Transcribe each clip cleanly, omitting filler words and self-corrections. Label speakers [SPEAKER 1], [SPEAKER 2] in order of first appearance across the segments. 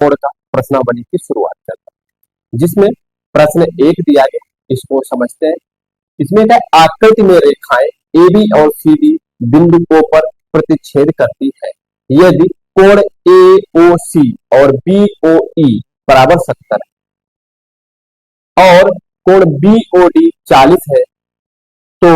[SPEAKER 1] कोण का प्रश्नावली की शुरुआत करते हैं, जिसमें प्रश्न 1 दिया गया, इसको समझते हैं। इसमें क्या, आकृति में रेखाएं ए बी और सी डी बिंदु O पर प्रतिच्छेद करती है यदि कोण ए ओ सी और बी ओ ई बराबर 70 है और कोण बी ओ डी 40 है, तो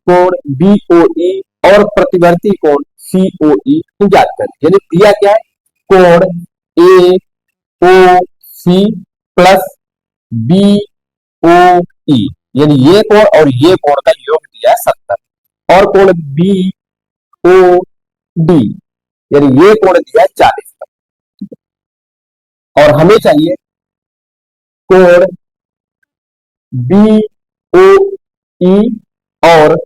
[SPEAKER 1] कोण बी ओ ई और प्रतिवर्ती कोण सी ओ ई ज्ञात करें। यानी दिया क्या है, कोण ए ओ सी प्लस बी ओ ई, यानी ये कोण और ये कोण का योग दिया है 70 और कोण बी ओ डी यानी ये कोण दिया है 40 और हमें चाहिए कोण बी ओ ई और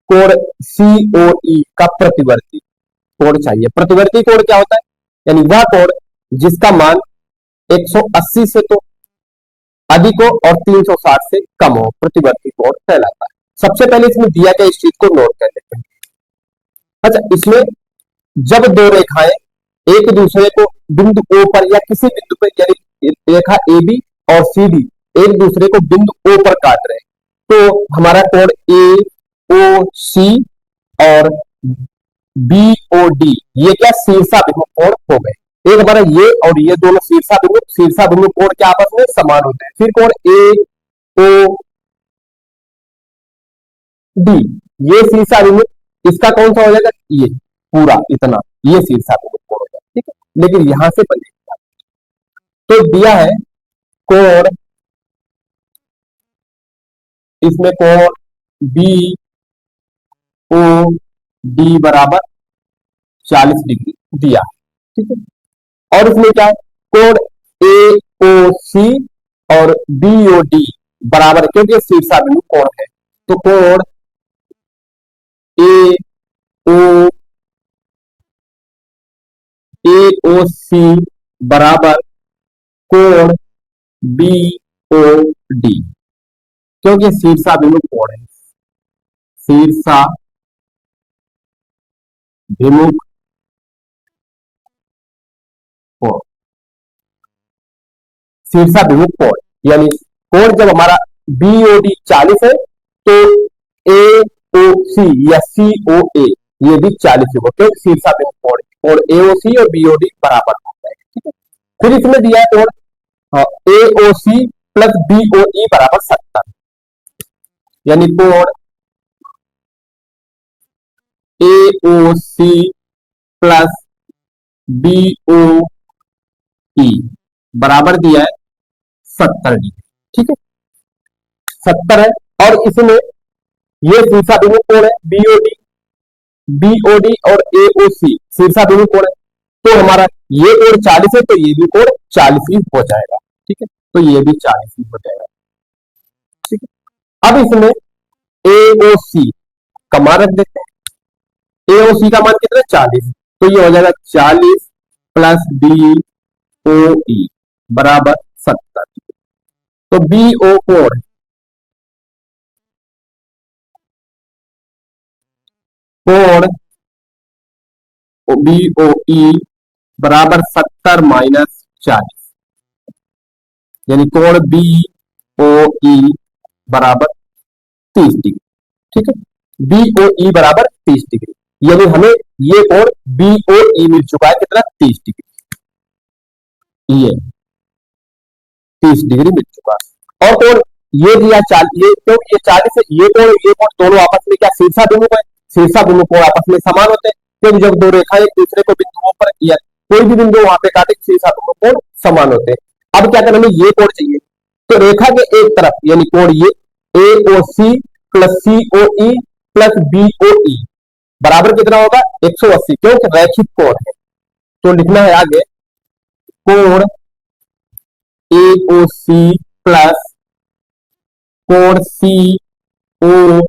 [SPEAKER 1] कोण सी ओ ई का प्रतिवर्ती कोण चाहिए। प्रतिवर्ती कोण क्या होता है, यानी वह कोण जिसका मान 180 से तो अधिक हो और 360 से कम हो, प्रतिवर्ती कोण कहलाता है। सबसे पहले इसमें दिया गया इस चीज को नोट कर लेते हैं। अच्छा, इसमें जब दो रेखाएं एक दूसरे को बिंदु O पर या किसी बिंदु पर, यानी रेखा ए बी और सी डी एक दूसरे को बिंदु O पर काट रहे हैं, तो हमारा कोण ए ओ सी और बी ओ डी ये क्या शीर्षाभिमुख कोण हो गए। एक हमारा ये और ये दोनों शीर्षाभिमुख कोण क्या आपस में समान होते हैं। फिर कोण ए ओ डी ये शीर्षाभिमुख, इसका कौन सा हो जाएगा, ये पूरा इतना, ये शीर्षाभिमुख कोण हो जाएगा। ठीक है, लेकिन यहां से बनेगा तो दिया है कोण, इसमें कोण बी ओ डी बराबर 40 डिग्री दिया है। ठीक है, और इसमें क्या है, कोण ए ओ सी और बी ओ डी बराबर, क्योंकि शीर्षाभिमुख कोण है, तो कोण ए ओ सी बराबर कोण बी ओ डी, क्योंकि शीर्षाभिमुख कोण है, शीर्षाभिमुख कोण, शीर्षाभिमुख कोण यानी कोण जब हमारा बीओडी 40 है तो ए ओ सी या सी ओ ए ये भी 40 होगा, क्योंकि शीर्षाभिमुख कोण, कोण ए ओ सी और बीओडी बराबर होता है। ठीक है, फिर इसमें दिया है कोण ए ओ सी प्लस बी ओ ई बराबर 70, यानी कोण ए ओ सी प्लस बी ओ ई बराबर दिया है 70 डिग्री। ठीक है, 70 है और इसमें ये शीर्षाभिमुख कोण है बीओडी और एओसी शीर्षाभिमुख कोण है, तो हमारा ये कोण 40 है तो ये भी कोण 40 ही हो जाएगा। ठीक है, तो ये भी 40 ही हो जाएगा। ठीक है, अब इसमें एओसी का मान रख देते हैं। एओसी का मान कितना, 40, तो ये हो जाएगा 40 प्लस बी ओ ई बराबर 70। तो बी ओ कोण बी ओ ई बराबर 70 माइनस 40, यानी कोण बी ओ ई बराबर 30 डिग्री। ठीक है, बी ओ ई बराबर 30 डिग्री, यानी हमें ये कोण बी ओ ई मिल चुका है कितना, 30 डिग्री, ये 30 डिग्री मिल चुका है। और कोण ये दिया 40, ये क्यों, ये 40 है, ये कोण दोनों आपस में क्या शीर्षाभिमुख है, शीर्षाभिमुख कोण आपस में समान होते हैं, क्योंकि जब दो रेखाएं एक दूसरे को बिंदुओं पर या कोई भी बिंदु वहां पे काटे, शीर्षाभिमुख कोण समान होते हैं। अब क्या करना, हमें ये कोण चाहिए, तो रेखा के एक तरफ यानी कोण ये ए ओ सी प्लस सी ओ ई प्लस बी ओ ई बराबर कितना होगा, 180, क्योंकि रैखिक कोण है। तो लिखना है आगे कोण ए ओ सी प्लस कोण सी ओ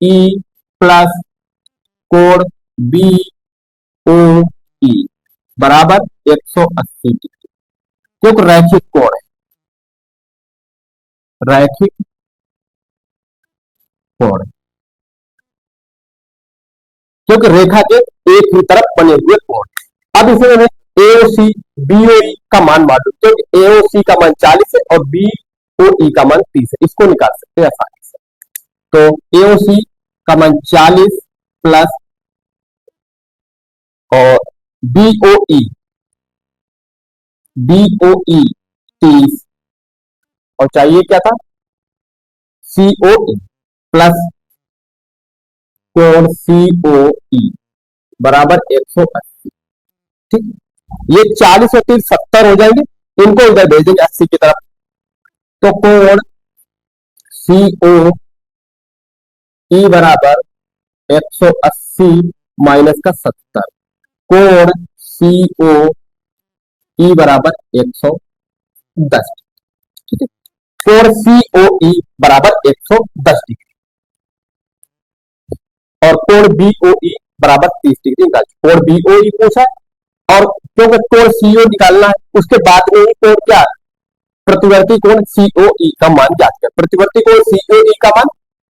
[SPEAKER 1] ई प्लस कोण बी ओ ई बराबर 180 डिग्री, क्योंकि रैखिक कोण है, रैखिक कोण, क्योंकि रेखा के एक ही तरफ बने हुए कोण। अब इसे हमें एओसी बीओई का मान मालूम, क्योंकि एओसी का मान 40 है और बीओई का मान 30 है, इसको निकाल सकते हैं आसानी से। तो एओसी का मान 40 प्लस और बीओई बीओई 30 और चाहिए क्या था सीओई प्लस कोण सीओई बराबर 180। ठीक, ये 40 और 30 70 हो जाएंगे, इनको इधर भेज देंगे 80 की तरफ। तो कोण सीओई बराबर 180 माइनस का 70, कोण सीओई बराबर 110। ठीक है, कोण सीओई बराबर 110 डिग्री और कोण बीओई बराबर 30 डिग्री निकाल। कोण बीओई पूछा और क्योंकि कोण सीओ निकालना है, उसके बाद में ही कोण क्या प्रतिवर्ती कोण सीओई का मान ज्ञात कर। प्रतिवर्ती कोण सीओई का मान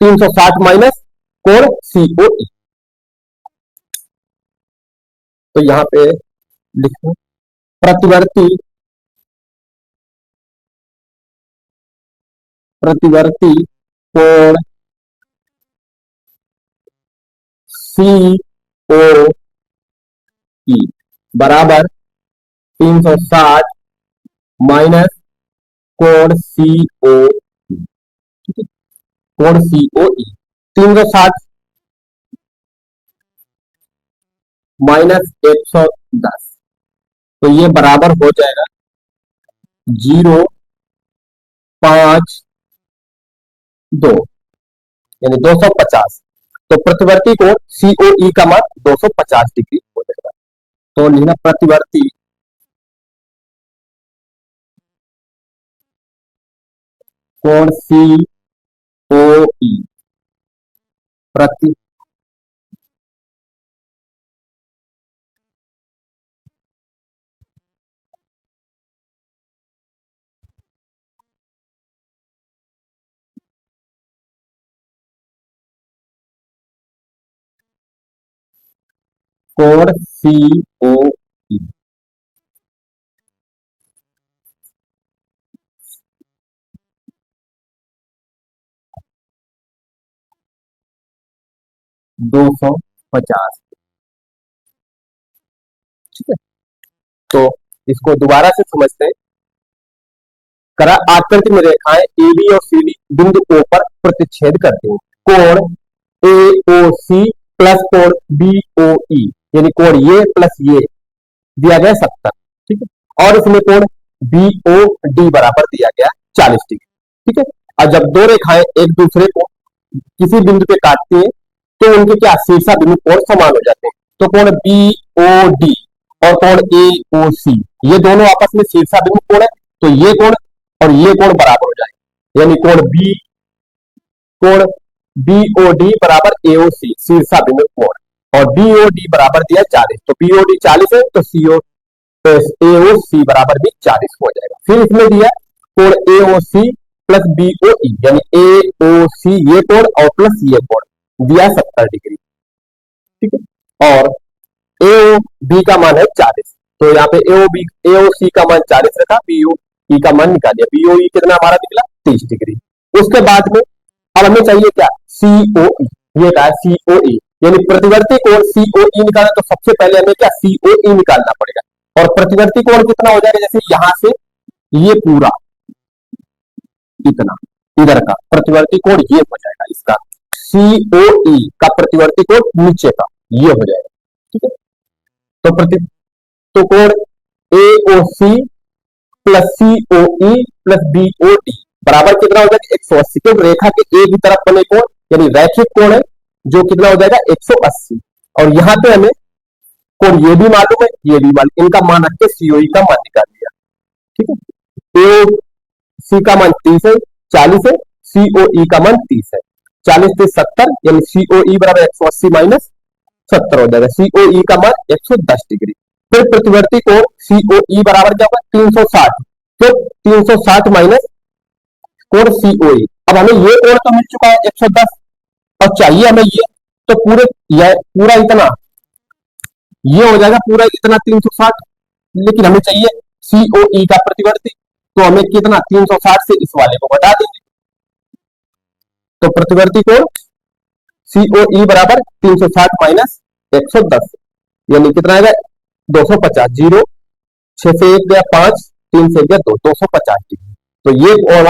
[SPEAKER 1] 360 माइनस कोण सीओई। तो यहां पे लिखो प्रतिवर्ती प्रतिवर्ती कोण सीओई बराबर 360 माइनस कोण सीओ, कोण सीओई 360 माइनस 110, तो ये बराबर हो जाएगा 0.52 यानी 250। तो प्रतिवर्ती कोण सीओई का मान 250 डिग्री हो जाएगा। तो लिखना प्रतिवर्ती कोण सीओई प्रति कोण सीओई 250। ठीक है, तो इसको दोबारा से समझते हैं। करा आकृति में रेखाएं ए बी और सी डी बिंदु ओ पर प्रतिच्छेद करते हैं। कोण एओसी प्लस कोण बीओई यानी कोण ये प्लस ये दिया गया 70। ठीक है, और इसमें कोण बीओडी बराबर दिया गया 40 डिग्री। ठीक है, और जब दो रेखाएं एक दूसरे को किसी बिंदु पे काटती हैं तो उनके क्या शीर्षा बिंदु कोण समान हो जाते हैं। तो कोण बीओडी और कोण एओसी ये दोनों आपस में शीर्षा बिंदु कोण है, तो ये कोण और ये कोण बराबर हो जाएंगे, यानी कोण बीओडी बराबर एओसी शीर्षा बिंदु कोण और बीओडी बराबर दिया 40, तो बीओडी 40 है तो सीओ एओसी बराबर भी 40 हो जाएगा। फिर इसमें दिया कोण एओसी प्लस बीओई यानी एओसी ये कोण और प्लस ये कोण दिया 70 डिग्री। ठीक है, और एओ बी का मान है 40, तो यहाँ पे एओसी का मान 40 रखा, बीओई का मान निकाल दिया। बीओई कितना हमारा निकला 30 डिग्री। उसके बाद में अब हमें चाहिए क्या सीओई, ये कहा सीओई यानी प्रतिवर्ती कोण सीओई निकालना, तो सबसे पहले हमें क्या सीओई निकालना पड़ेगा। और प्रतिवर्ती कोण कितना हो जाएगा, जैसे यहां से ये पूरा इतना इधर का प्रतिवर्ती कोण ये हो जाएगा, इसका सीओई का प्रतिवर्ती कोण नीचे का ये हो जाएगा। ठीक है, तो तो कोण AOC plus COE plus BOD बराबर कितना हो जाएगा 180, क्योंकि रेखा के एक ही तरफ बने कोण यानी रैखिक कोण है जो कितना हो जाएगा 180। और यहां पे हमें कोण ये भी मालूम है ये भी मालूम, इनका मान रख के सीओई का मान निकाल दिया। ठीक है, एओसी का मान 30 है 40 है, सीओई का मान 30 है, 40 से 70 यानी सीओई बराबर 180 माइनस 70 हो जाएगा, सीओई का मान 110 डिग्री। फिर प्रतिवर्ती कोण सीओई बराबर क्या होगा 360, तो 360 माइनस कोण सीओई। अब हमें ये कोण तो मिल चुका है 110 और चाहिए हमें ये, तो पूरा इतना ये हो जाएगा पूरा इतना 360 लेकिन हमें चाहिए सीओई का प्रतिवर्ती, तो हमें कितना 360 से इस वाले को घटा देंगे। तो प्रतिवर्ती कोण सीओई बराबर 360 माइनस 110, यानी कितना आएगा 250। 0 6 से 1 गया 5, 3 से 1 गया 2, 250 डिग्री। तो ये और